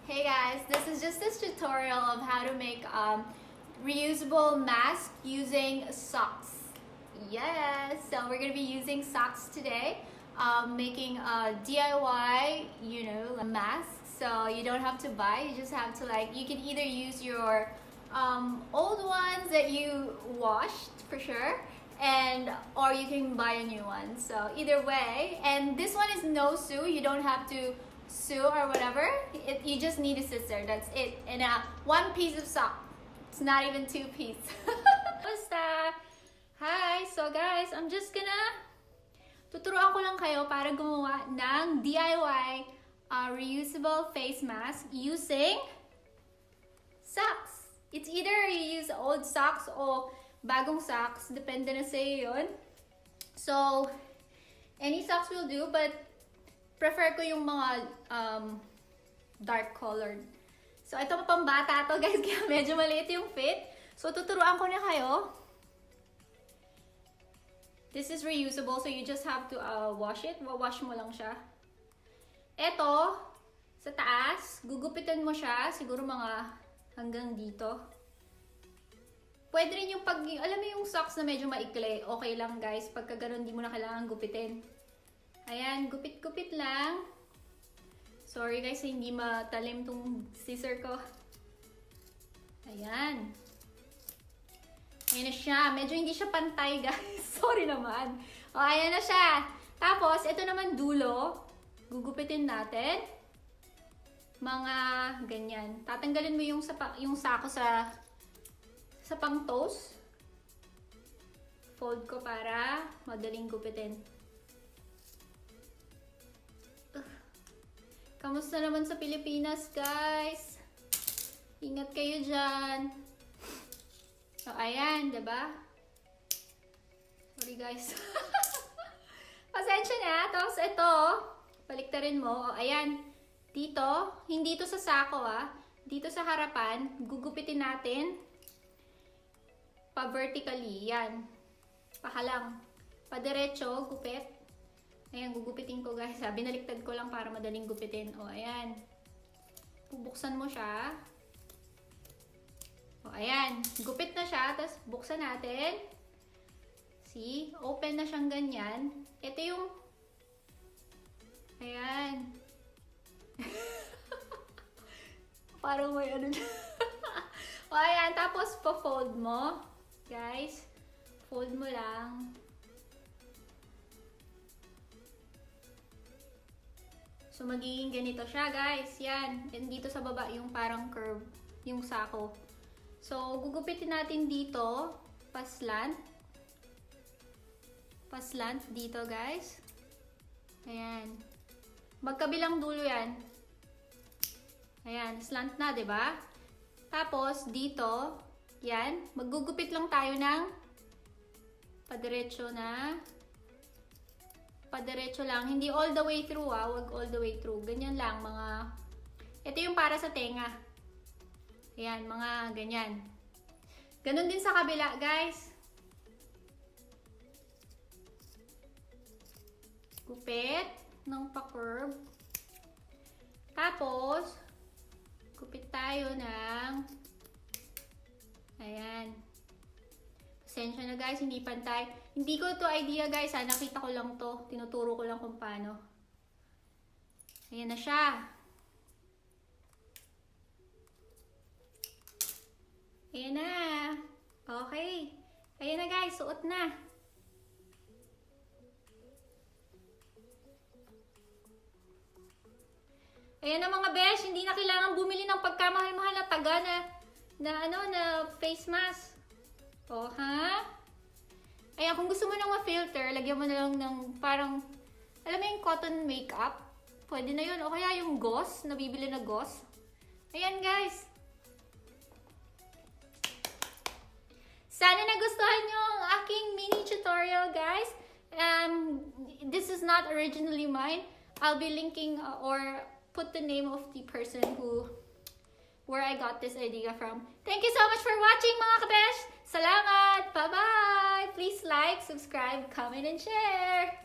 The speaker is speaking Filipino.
Hey guys, this is just this tutorial of how to make reusable mask using socks. Yes, so we're gonna be using socks today, making a DIY, a mask. So you don't have to buy, you just have to you can either use your old ones that you washed for sure, or you can buy a new one. So either way, and this one is no sew, you don't have to sew or whatever. You just need a scissor, that's it, and one piece of sock. It's not even 2 pieces. Basta! Hi! So guys, I'm just gonna tuturuan ko lang kayo para gumawa ng DIY reusable face mask using socks. It's either you use old socks o bagong socks, depende na sa'yo yun. So, any socks will do, but prefer ko yung mga dark colored. So, ito pambata to guys, kaya medyo maliit yung fit. So, tuturuan ko na kayo. This is reusable, so you just have to wash it. Wash mo lang siya. Ito, sa taas, gugupitan mo siya, siguro mga hanggang dito. Pwede rin yung alam mo yung socks na medyo maikli, okay lang guys. Pagka ganun, di mo na kailangan gupitin. Ayan, gupit-gupit lang. Sorry guys, hindi matalim tong scissor ko. Ayan. Ayan na siya. Medyo hindi siya pantay guys. Sorry naman. O, ayan na siya. Tapos, ito naman dulo. Gugupitin natin. Mga ganyan. Tatanggalin mo yung sako sa pang toast. Fold ko para madaling gupitin. Kamusta naman sa Pilipinas, guys? Ingat kayo dyan. So, ayan, diba? Sorry, guys. Pasensya na. Tapos, ito, baliktarin mo. O, ayan. Dito, hindi to sa sako, Dito sa harapan, gugupitin natin. Pa-vertically, yan. Pahalang. Pa-diretso, gupit. Ayan, gugupitin ko guys. Binaliktad ko lang para madaling gupitin. O, ayan. Bubuksan mo siya. O, ayan. Gupit na siya. Tapos, buksan natin. See? Open na siyang ganyan. Ito yung... Ayan. Parang may ano dyan. O, ayan. Tapos, pa-fold mo. Guys. Fold mo lang. So, magiging ganito siya, guys. Yan. And dito sa baba, yung parang curve, yung sako. So, gugupitin natin dito, paslant. Paslant dito, guys. Ayan. Magkabilang dulo yan. Ayan, slant na, 'di ba? Tapos, dito, yan. Maggugupit lang tayo ng padiretso na... Padiretso lang. Hindi all the way through, Wag all the way through. Ganyan lang, mga... Ito yung para sa tenga. Ayan, mga ganyan. Ganon din sa kabila, guys. Gupit ng pa-curve. Tapos, gupit tayo ng... Ayan. Pasensya na guys, hindi pantay. Hindi ko to idea guys, nakita ko lang to. Tinuturo ko lang kung paano. Ayan na siya. Ayan na. Okay. Ayan na guys, suot na. Ayan na mga besh, hindi na kailangan bumili ng pagkamahal-mahal na taga na face mask. O, ha? Ayan, kung gusto mo nang ma-filter, lagyan mo na lang ng parang, alam mo yung cotton makeup? Pwede na yun. O kaya yung gauze, nabibili na gauze. Ayan, guys. Sana nagustuhan nyo ang aking mini tutorial, guys. This is not originally mine. I'll be linking or put the name of the person where I got this idea from. Thank you so much for watching, mga kabesh! Salamat! Bye-bye! Please like, subscribe, comment, and share!